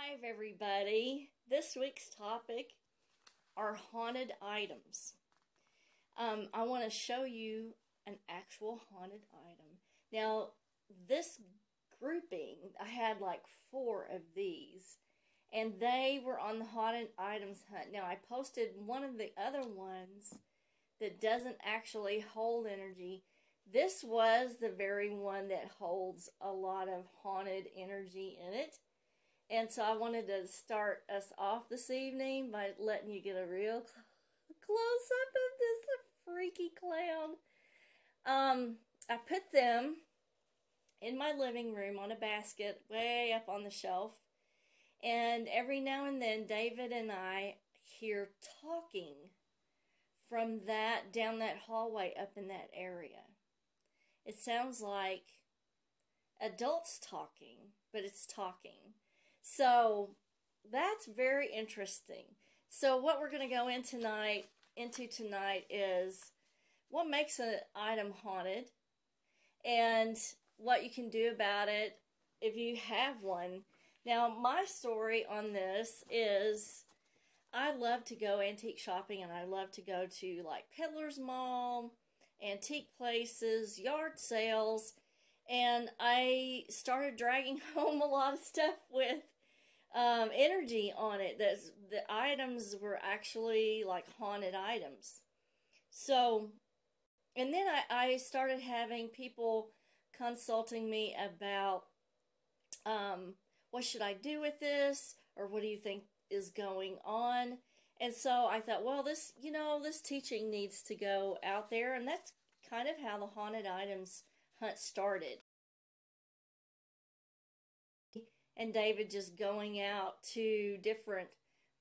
Hi everybody. This week's topic are haunted items. I want to show you an actual haunted item. Now, this grouping, I had like 4 of these, and they were on the haunted items hunt. Now, I posted one of the other ones that doesn't actually hold energy. This was the very one that holds a lot of haunted energy in it. And so I wanted to start us off this evening by letting you get a real close-up of this freaky clown. I put them in my living room on a basket way up on the shelf. And every now and then, David and I hear talking from down that hallway up in that area. It sounds like adults talking, but it's talking. So that's very interesting. So what we're going to go into tonight is what makes an item haunted and what you can do about it if you have one. Now, my story on this is I love to go antique shopping, and I love to go to like Peddler's Mall, antique places, yard sales, and I started dragging home a lot of stuff with energy on it. The items were actually like haunted items. So, and then I started having people consulting me about what should I do with this, or what do you think is going on? And so I thought, well, this teaching needs to go out there, and that's kind of how the haunted items hunt started. And David just going out to different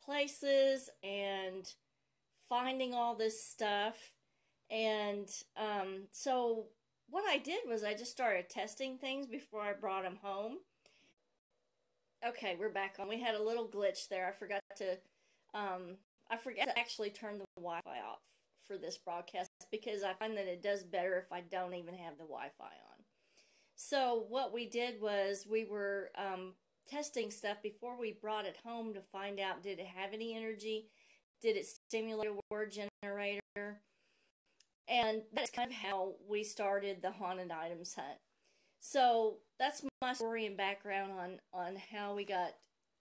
places and finding all this stuff. And so what I did was I just started testing things before I brought them home. Okay, we're back on. We had a little glitch there. I forgot to actually turn the Wi-Fi off for this broadcast, because I find that it does better if I don't even have the Wi-Fi on. So what we did was we were testing stuff before we brought it home to find out, did it have any energy? Did it stimulate a word generator? And that's kind of how we started the haunted items hunt. So that's my story and background on how we got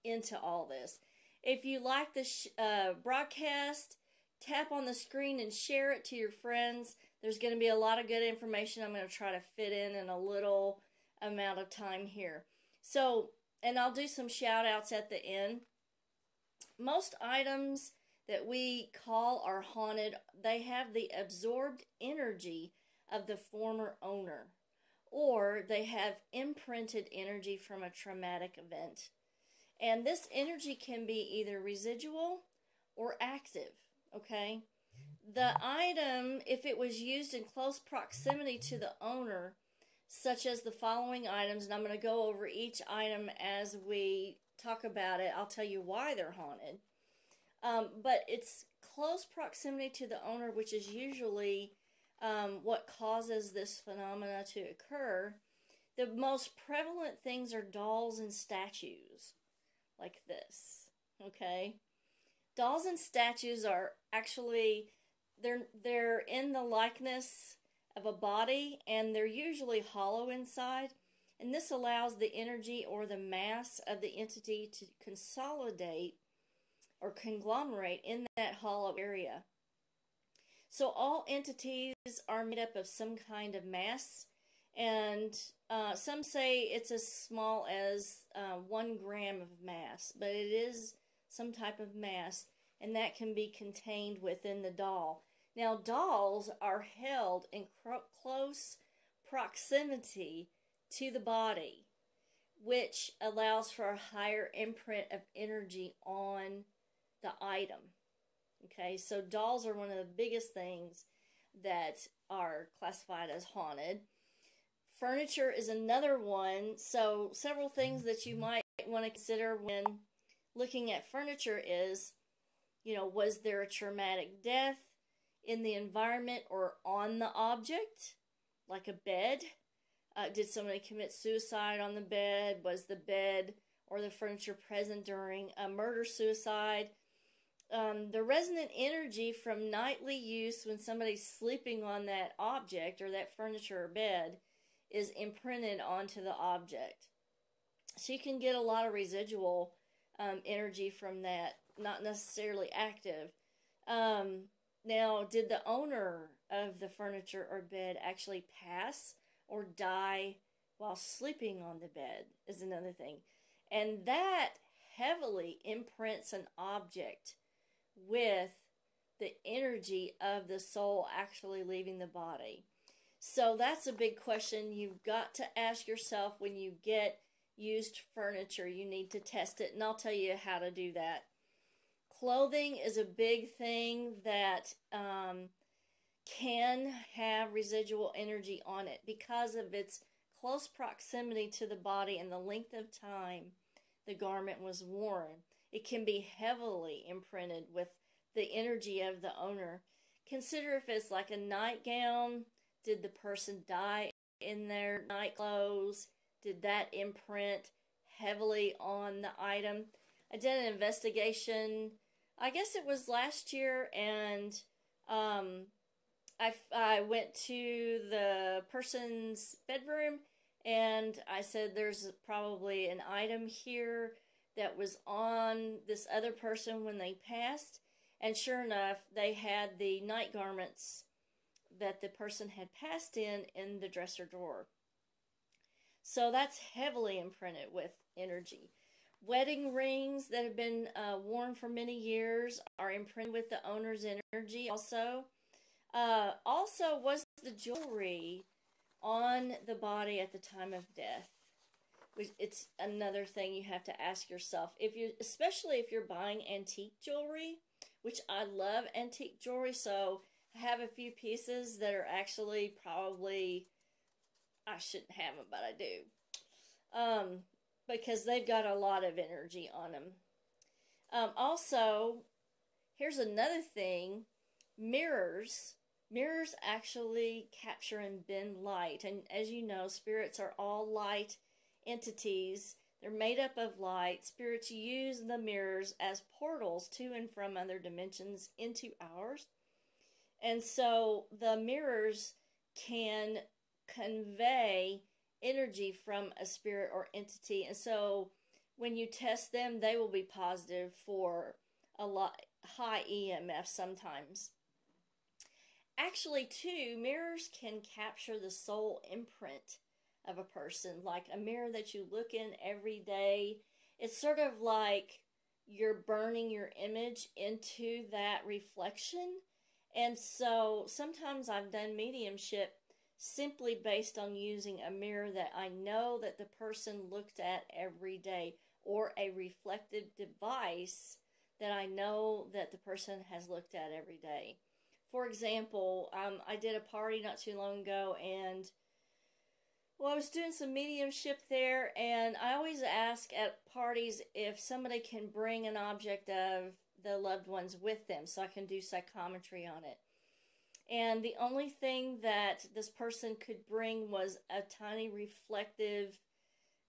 into all this. If you like this broadcast, tap on the screen and share it to your friends. There's going to be a lot of good information I'm going to try to fit in a little amount of time here. So, and I'll do some shout outs at the end. Most items that we call are haunted, they have the absorbed energy of the former owner, or they have imprinted energy from a traumatic event. And this energy can be either residual or active, okay? The item, if it was used in close proximity to the owner, such as the following items, and I'm going to go over each item as we talk about it. I'll tell you why they're haunted. But it's close proximity to the owner, which is usually what causes this phenomena to occur. The most prevalent things are dolls and statues, like this, okay? Dolls and statues are actually, they're in the likeness of a body, and they're usually hollow inside, and this allows the energy or the mass of the entity to consolidate or conglomerate in that hollow area. So all entities are made up of some kind of mass, and some say it's as small as 1 gram of mass, but it is some type of mass, and that can be contained within the doll. Now, dolls are held in close proximity to the body, which allows for a higher imprint of energy on the item. Okay, so dolls are one of the biggest things that are classified as haunted. Furniture is another one. So several things that you might want to consider when looking at furniture is, was there a traumatic death in the environment or on the object, like a bed? Did somebody commit suicide on the bed? Was the bed or the furniture present during a murder, suicide. The resonant energy from nightly use when somebody's sleeping on that object or that furniture or bed is imprinted onto the object. So you can get a lot of residual energy from that, not necessarily active. Now, did the owner of the furniture or bed actually pass or die while sleeping on the bed is another thing. And that heavily imprints an object with the energy of the soul actually leaving the body. So that's a big question you've got to ask yourself when you get used furniture. You need to test it, and I'll tell you how to do that. Clothing is a big thing that can have residual energy on it because of its close proximity to the body and the length of time the garment was worn. It can be heavily imprinted with the energy of the owner. Consider if it's like a nightgown. Did the person die in their night clothes? Did that imprint heavily on the item? I did an investigation, I guess it was last year, and I went to the person's bedroom and I said, there's probably an item here that was on this other person when they passed. And sure enough, they had the night garments that the person had passed in the dresser drawer. So that's heavily imprinted with energy. Wedding rings that have been worn for many years are imprinted with the owner's energy also. Also, was the jewelry on the body at the time of death? It's another thing you have to ask yourself. Especially if you're buying antique jewelry, which I love antique jewelry, so I have a few pieces that are actually probably, I shouldn't have them, but I do. Because they've got a lot of energy on them. Also, here's another thing. Mirrors actually capture and bend light. And as you know, spirits are all light entities. They're made up of light. Spirits use the mirrors as portals to and from other dimensions into ours. And so the mirrors can convey energy from a spirit or entity. And so when you test them, they will be positive for a lot high EMF sometimes. Actually, too, mirrors can capture the soul imprint of a person, like a mirror that you look in every day. It's sort of like you're burning your image into that reflection. And so sometimes I've done mediumship simply based on using a mirror that I know that the person looked at every day, or a reflective device that I know that the person has looked at every day. For example, I did a party not too long ago, and I was doing some mediumship there, and I always ask at parties if somebody can bring an object of the loved ones with them so I can do psychometry on it. And the only thing that this person could bring was a tiny reflective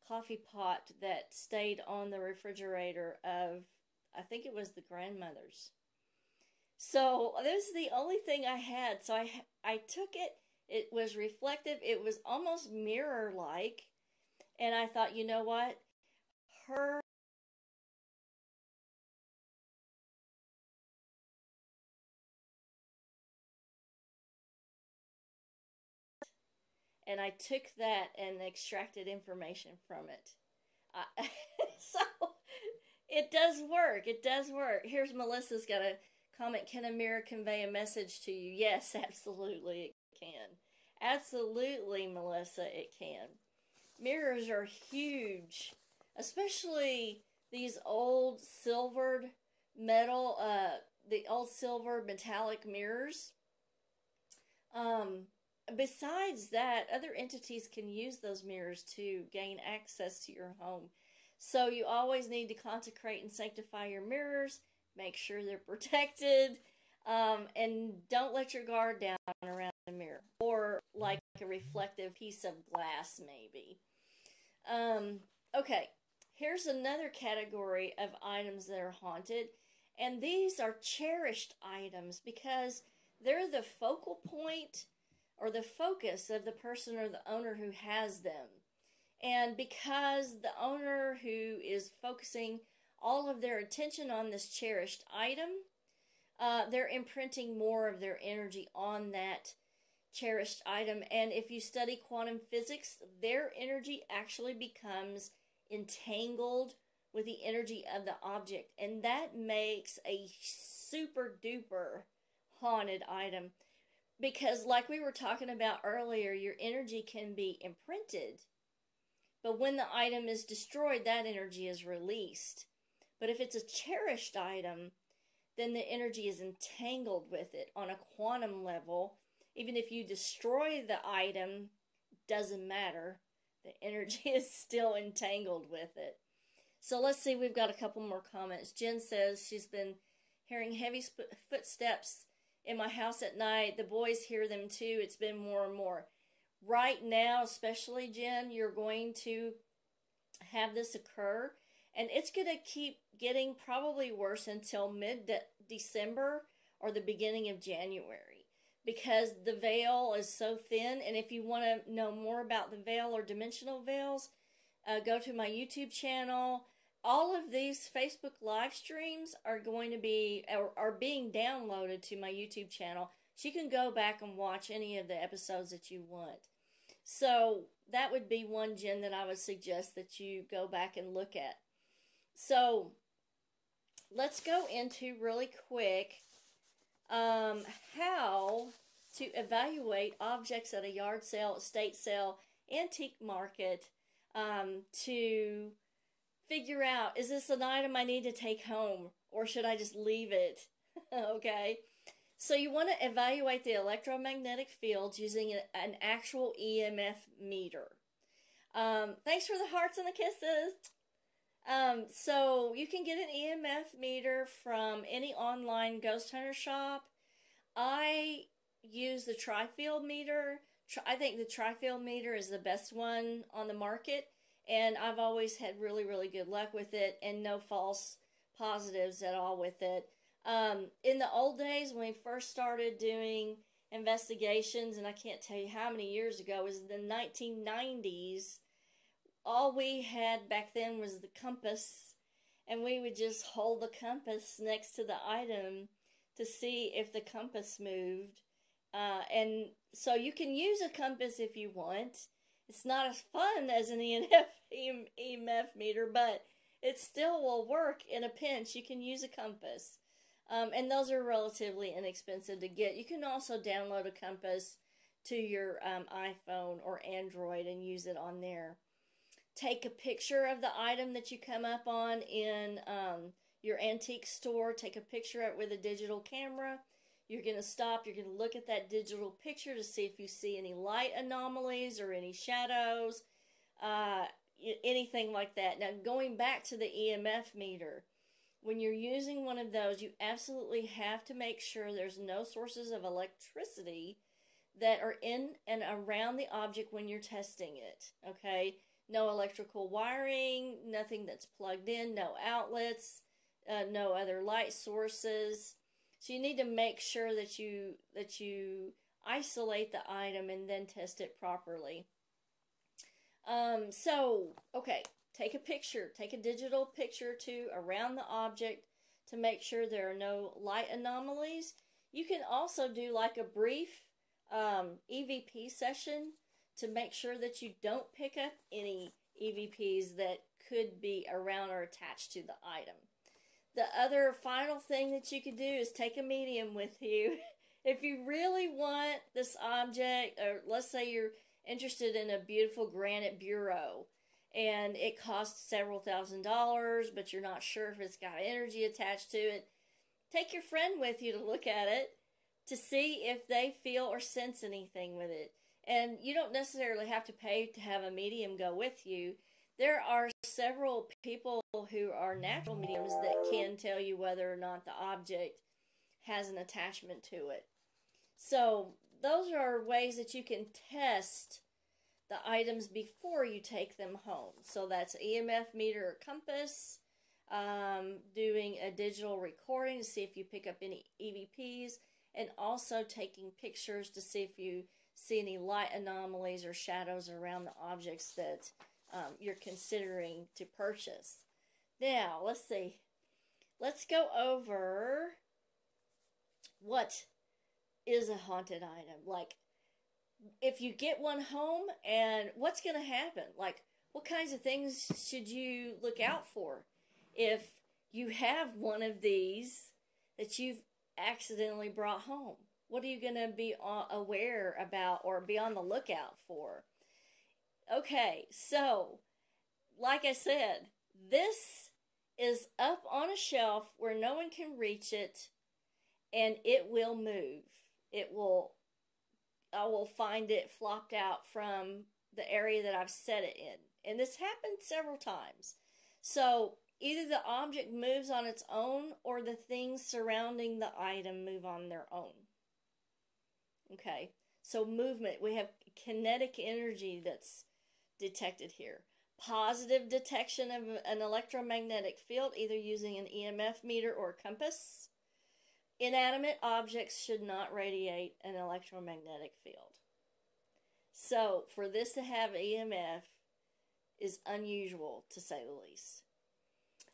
coffee pot that stayed on the refrigerator of, I think it was the grandmother's. So this is the only thing I had. So I took it. It was reflective. It was almost mirror-like. And I thought, you know what? Her and I took that and extracted information from it. So it does work. It does work. Here's Melissa's got a comment. Can a mirror convey a message to you? Yes, absolutely it can. Absolutely, Melissa, it can. Mirrors are huge, especially these old silvered metal, the old silver metallic mirrors. Besides that, other entities can use those mirrors to gain access to your home. So you always need to consecrate and sanctify your mirrors. Make sure they're protected. And don't let your guard down around the mirror. Or like a reflective piece of glass, maybe. Okay, here's another category of items that are haunted, and these are cherished items because they're the focal point or the focus of the person or the owner who has them. And because the owner who is focusing all of their attention on this cherished item, they're imprinting more of their energy on that cherished item. And if you study quantum physics, their energy actually becomes entangled with the energy of the object. And that makes a super duper haunted item. Because like we were talking about earlier, your energy can be imprinted. But when the item is destroyed, that energy is released. But if it's a cherished item, then the energy is entangled with it on a quantum level. Even if you destroy the item, doesn't matter. The energy is still entangled with it. So let's see, we've got a couple more comments. Jen says she's been hearing heavy footsteps in my house at night. The boys hear them too. It's been more and more. Right now, especially, Jen, you're going to have this occur, and it's going to keep getting probably worse until mid-December or the beginning of January, because the veil is so thin. And if you want to know more about the veil or dimensional veils, go to my YouTube channel. All of these Facebook live streams are going to be, or are being downloaded to my YouTube channel, so you can go back and watch any of the episodes that you want. So that would be one, Jen, that I would suggest that you go back and look at. So let's go into really quick how to evaluate objects at a yard sale, estate sale, antique market, to figure out, is this an item I need to take home, or should I just leave it? Okay. So you want to evaluate the electromagnetic fields using an actual EMF meter. Thanks for the hearts and the kisses. So you can get an EMF meter from any online ghost hunter shop. I use the tri-field meter. I think the tri-field meter is the best one on the market, and I've always had really, really good luck with it and no false positives at all with it. In the old days, when we first started doing investigations, and I can't tell you how many years ago, it was the 1990s, all we had back then was the compass, and we would just hold the compass next to the item to see if the compass moved. And so you can use a compass if you want. It's not as fun as an EMF meter, but it still will work in a pinch. You can use a compass. And those are relatively inexpensive to get. You can also download a compass to your iPhone or Android and use it on there. Take a picture of the item that you come up on in your antique store. Take a picture of it with a digital camera. You're going to stop. You're going to look at that digital picture to see if you see any light anomalies or any shadows, anything like that. Now, going back to the EMF meter, when you're using one of those, you absolutely have to make sure there's no sources of electricity that are in and around the object when you're testing it, okay? No electrical wiring, nothing that's plugged in, no outlets, no other light sources. So you need to make sure that you isolate the item and then test it properly. Okay, take a picture. Take a digital picture too around the object to make sure there are no light anomalies. You can also do like a brief EVP session to make sure that you don't pick up any EVPs that could be around or attached to the item. The other final thing that you could do is take a medium with you. If you really want this object, or let's say you're interested in a beautiful granite bureau and it costs several $1,000s, but you're not sure if it's got energy attached to it, take your friend with you to look at it to see if they feel or sense anything with it. And you don't necessarily have to pay to have a medium go with you. There are several people who are natural mediums that can tell you whether or not the object has an attachment to it. So those are ways that you can test the items before you take them home. So that's EMF meter or compass, doing a digital recording to see if you pick up any EVPs, and also taking pictures to see if you see any light anomalies or shadows around the objects that you're considering to purchase. Now, let's see. Let's go over what is a haunted item. Like, if you get one home, and what's going to happen? Like, what kinds of things should you look out for if you have one of these that you've accidentally brought home? What are you going to be aware about or be on the lookout for? Okay, so, like I said, this is up on a shelf where no one can reach it, and it will move. I will find it flopped out from the area that I've set it in. And this happened several times. So, either the object moves on its own, or the things surrounding the item move on their own. Okay, so movement, we have kinetic energy that's detected here. Positive detection of an electromagnetic field, either using an EMF meter or compass. Inanimate objects should not radiate an electromagnetic field. So, for this to have EMF is unusual, to say the least.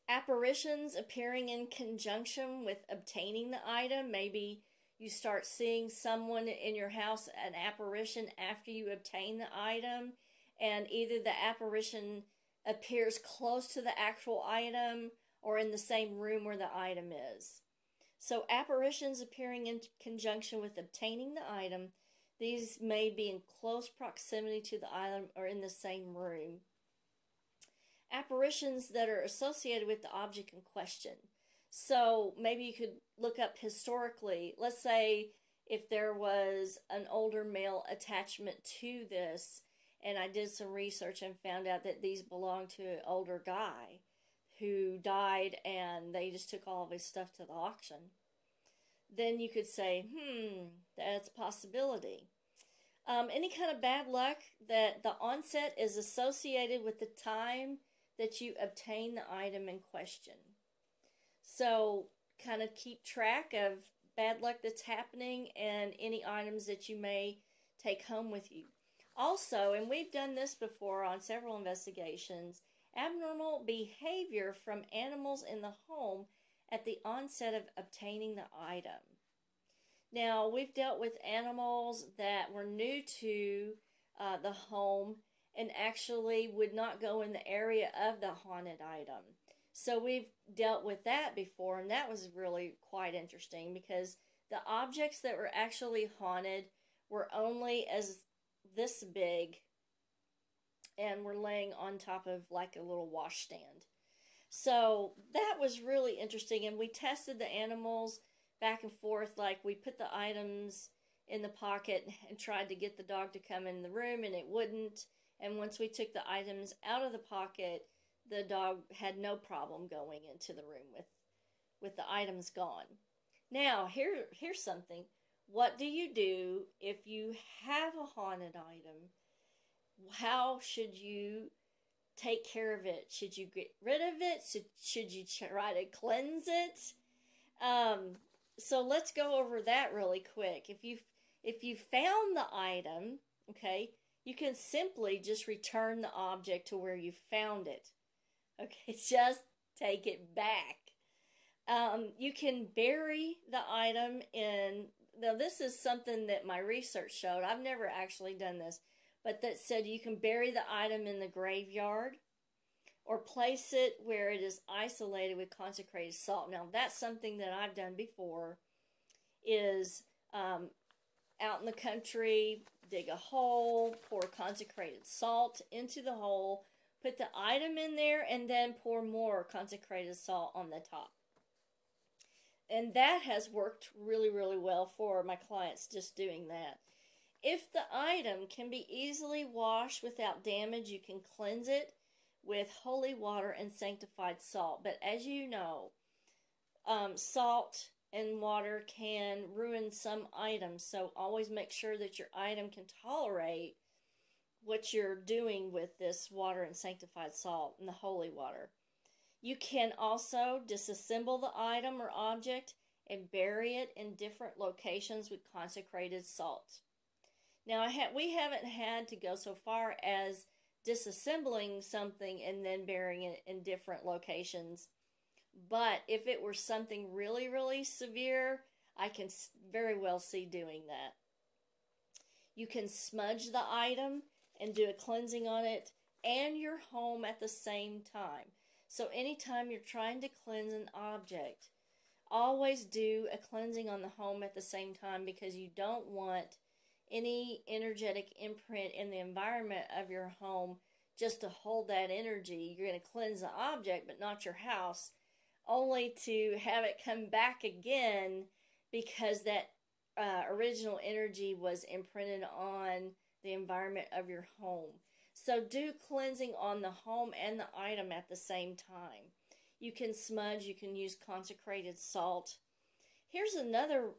Apparitions appearing in conjunction with obtaining the item. Maybe you start seeing someone in your house, an apparition, after you obtain the item, and either the apparition appears close to the actual item or in the same room where the item is. So apparitions appearing in conjunction with obtaining the item, these may be in close proximity to the item or in the same room. Apparitions that are associated with the object in question. So maybe you could look up historically. Let's say if there was an older male attachment to this, and I did some research and found out that these belonged to an older guy who died and they just took all of his stuff to the auction. Then you could say, that's a possibility. Any kind of bad luck that the onset is associated with the time that you obtain the item in question. So kind of keep track of bad luck that's happening and any items that you may take home with you. Also, and we've done this before on several investigations, abnormal behavior from animals in the home at the onset of obtaining the item. Now, we've dealt with animals that were new to the home and actually would not go in the area of the haunted item. So we've dealt with that before, and that was really quite interesting because the objects that were actually haunted were only as this big and were laying on top of like a little washstand. So that was really interesting, and we tested the animals back and forth. Like, we put the items in the pocket and tried to get the dog to come in the room, and it wouldn't. And once we took the items out of the pocket, the dog had no problem going into the room with the items gone. Now, here's something. What do you do if you have a haunted item? How should you take care of it? Should you get rid of it? Should you try to cleanse it? So let's go over that really quick. If you found the item, okay, you can simply just return the object to where you found it. Okay, just take it back. You can bury the item in. Now, this is something that my research showed. I've never actually done this, but that said you can bury the item in the graveyard or place it where it is isolated with consecrated salt. Now, that's something that I've done before, is out in the country, dig a hole, pour consecrated salt into the hole, put the item in there, and then pour more consecrated salt on the top. And that has worked really, really well for my clients, just doing that. If the item can be easily washed without damage, you can cleanse it with holy water and sanctified salt. But as you know, salt and water can ruin some items, so always make sure that your item can tolerate what you're doing with this water and sanctified salt and the holy water. You can also disassemble the item or object and bury it in different locations with consecrated salt. Now, we haven't had to go so far as disassembling something and then burying it in different locations. But if it were something really, really severe, I can very well see doing that. You can smudge the item and do a cleansing on it and your home at the same time. So anytime you're trying to cleanse an object, always do a cleansing on the home at the same time, because you don't want any energetic imprint in the environment of your home just to hold that energy. You're going to cleanse the object but not your house, only to have it come back again because that original energy was imprinted on the environment of your home. So do cleansing on the home and the item at the same time. You can smudge, you can use consecrated salt. Here's another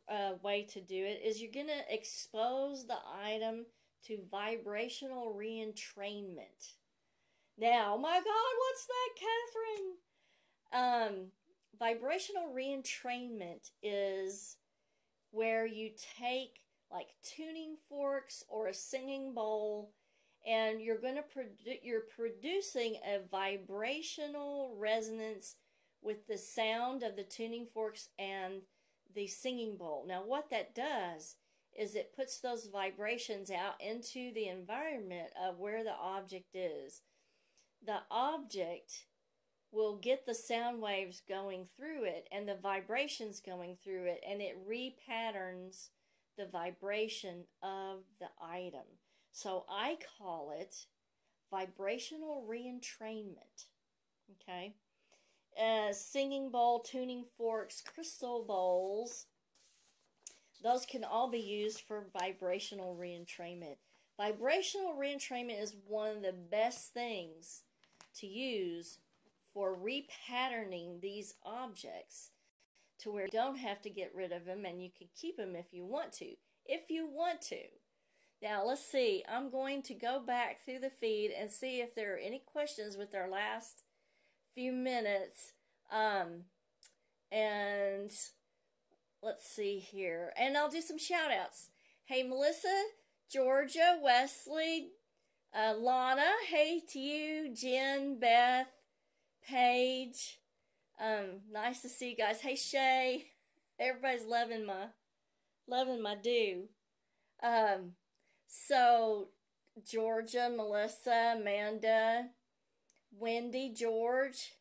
way to do it, is you're going to expose the item to vibrational re-entrainment. Now, my God, what's that, Kathryn? Vibrational re-entrainment is where you take like tuning forks or a singing bowl, and you're going to you're producing a vibrational resonance with the sound of the tuning forks and the singing bowl. Now, what that does is it puts those vibrations out into the environment of where the object is. The object will get the sound waves going through it and the vibrations going through it, and it repatterns the vibration of the item. So I call it vibrational re-entrainment. Okay? Singing bowl, tuning forks, crystal bowls, those can all be used for vibrational re-entrainment. Vibrational re-entrainment is one of the best things to use for repatterning these objects to where you don't have to get rid of them and you can keep them if you want to. If you want to. Now, let's see. I'm going to go back through the feed and see if there are any questions with our last few minutes. And let's see here. And I'll do some shout outs. Hey, Melissa, Georgia, Wesley, Lana, hey to you, Jen, Beth, Paige. Nice to see you guys. Hey, Shay. Everybody's loving my do. So Georgia, Melissa, Amanda, Wendy, George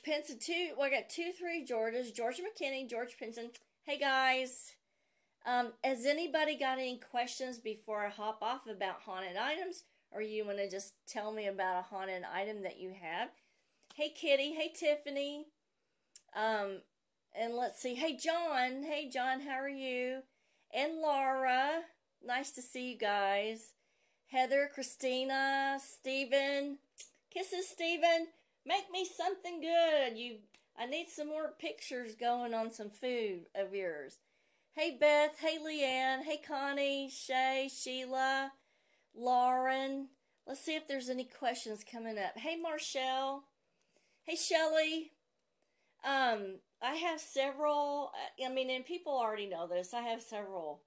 Pinson, I got 2-3 Georges, George McKinney, George Pinson. Hey guys, has anybody got any questions before I hop off about haunted items, or you want to just tell me about a haunted item that you have? Hey Kitty, hey Tiffany, and let's see, hey John, how are you? And Laura, nice to see you guys. Heather, Christina, Stephen, kisses Stephen. Make me something good. I need some more pictures going on some food of yours. Hey Beth, hey Leanne, hey Connie, Shay, Sheila, Lauren. Let's see if there's any questions coming up. Hey Marshall, hey Shelly. I have several, and people already know this, I have several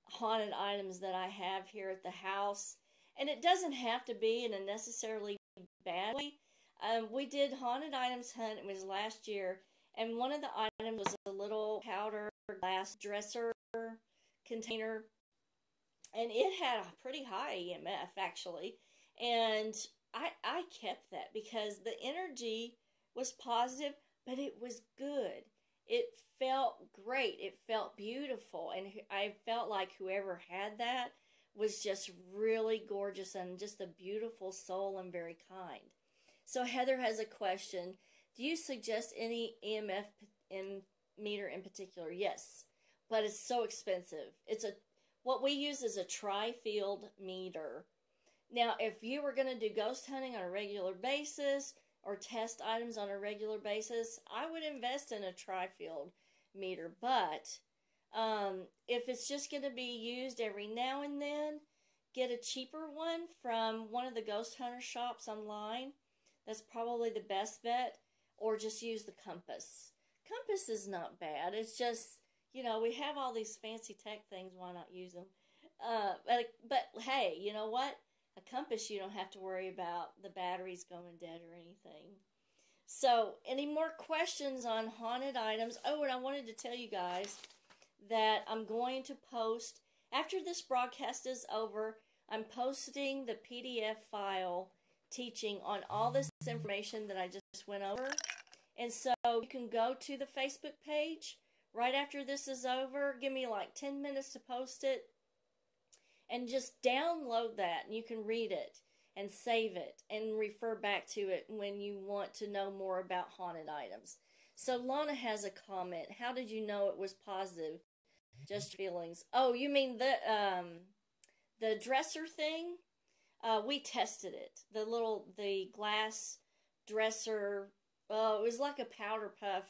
haunted items that I have here at the house. And it doesn't have to be in a necessarily bad way. We did haunted items hunt. It was last year, and one of the items was a little powder glass dresser container, and it had a pretty high EMF actually, and I kept that because the energy was positive, but it was good. It felt great. It felt beautiful, and I felt like whoever had that was just really gorgeous and just a beautiful soul and very kind. So Heather has a question. Do you suggest any EMF meter in particular? Yes, but it's so expensive. What we use is a tri-field meter. Now, if you were going to do ghost hunting on a regular basis or test items on a regular basis, I would invest in a tri-field meter. But if it's just going to be used every now and then, get a cheaper one from one of the ghost hunter shops online. That's probably the best bet. Or just use the compass. Compass is not bad. It's just, we have all these fancy tech things. Why not use them? But hey, you know what? A compass, you don't have to worry about the batteries going dead or anything. So, any more questions on haunted items? Oh, and I wanted to tell you guys that I'm going to post, after this broadcast is over, I'm posting the PDF file teaching on all this information that I just went over. And so you can go to the Facebook page right after this is over. Give me like 10 minutes to post it. And just download that, and you can read it and save it and refer back to it when you want to know more about haunted items. So Lana has a comment. How did you know it was positive? Just feelings. Oh, you mean the dresser thing? We tested it. The glass dresser. Oh, it was like a powder puff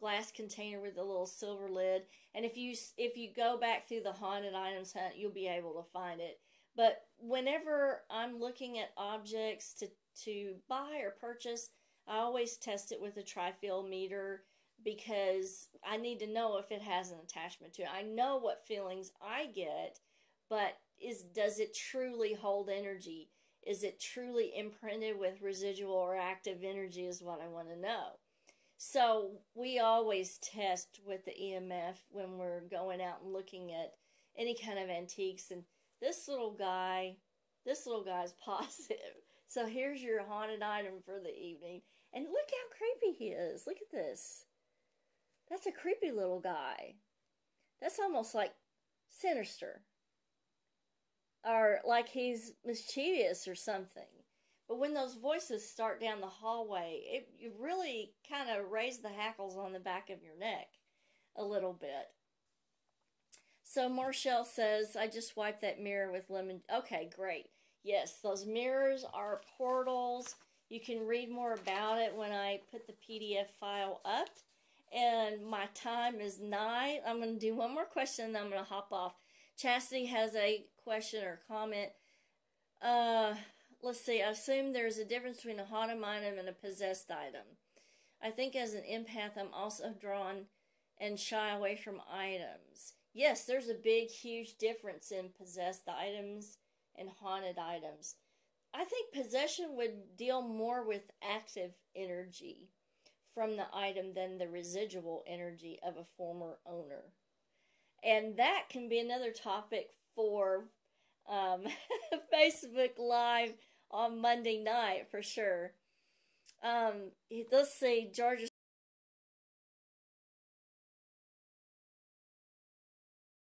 glass container with a little silver lid. And if you go back through the haunted items hunt, you'll be able to find it. But whenever I'm looking at objects to buy or purchase, I always test it with a tri-field meter because I need to know if it has an attachment to it. I know what feelings I get, but does it truly hold energy? Is it truly imprinted with residual or active energy is what I want to know. So we always test with the EMF when we're going out and looking at any kind of antiques. And this little guy's positive. So here's your haunted item for the evening. And look how creepy he is. Look at this. That's a creepy little guy. That's almost like sinister. Or like he's mischievous or something. But when those voices start down the hallway, you really kind of raise the hackles on the back of your neck a little bit. So Marshall says, I just wiped that mirror with lemon. Okay, great. Yes, those mirrors are portals. You can read more about it when I put the PDF file up. And my time is 9. I'm going to do one more question and then I'm going to hop off. Chastity has a question or comment. Let's see, I assume there's a difference between a haunted item and a possessed item. I think as an empath, I'm also drawn and shy away from items. Yes, there's a big, huge difference in possessed items and haunted items. I think possession would deal more with active energy from the item than the residual energy of a former owner. And that can be another topic for Facebook Live on Monday night for sure. Let's see, Georgia